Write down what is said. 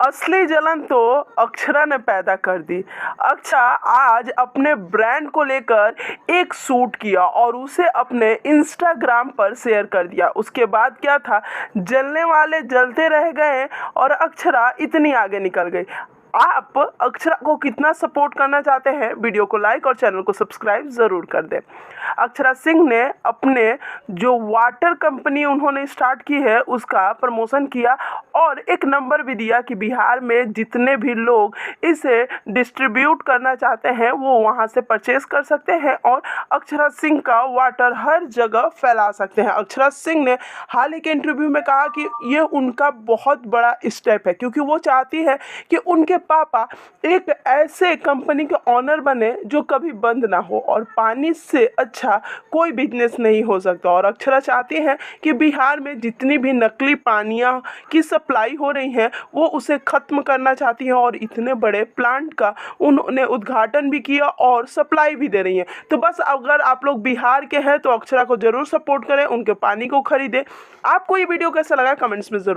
असली जलन तो अक्षरा ने पैदा कर दी। अक्षरा आज अपने ब्रांड को लेकर एक शूट किया और उसे अपने इंस्टाग्राम पर शेयर कर दिया। उसके बाद क्या था, जलने वाले जलते रह गए और अक्षरा इतनी आगे निकल गई। आप अक्षरा को कितना सपोर्ट करना चाहते हैं, वीडियो को लाइक और चैनल को सब्सक्राइब ज़रूर कर दें। अक्षरा सिंह ने अपने जो वाटर कंपनी उन्होंने स्टार्ट की है उसका प्रमोशन किया और एक नंबर भी दिया कि बिहार में जितने भी लोग इसे डिस्ट्रीब्यूट करना चाहते हैं वो वहां से परचेस कर सकते हैं और अक्षरा सिंह का वाटर हर जगह फैला सकते हैं। अक्षरा सिंह ने हाल ही के इंटरव्यू में कहा कि ये उनका बहुत बड़ा स्टेप है क्योंकि वो चाहती है कि उनके पापा एक ऐसे कंपनी के ऑनर बने जो कभी बंद ना हो और पानी से अच्छा कोई बिजनेस नहीं हो सकता। और अक्षरा चाहती हैं कि बिहार में जितनी भी नकली पानियाँ की सप्लाई हो रही हैं वो उसे ख़त्म करना चाहती हैं और इतने बड़े प्लांट का उन्होंने उद्घाटन भी किया और सप्लाई भी दे रही हैं। तो बस अगर आप लोग बिहार के हैं तो अक्षरा को ज़रूर सपोर्ट करें, उनके पानी को खरीदें। आपको ये वीडियो कैसा लगा कमेंट्स में ज़रूर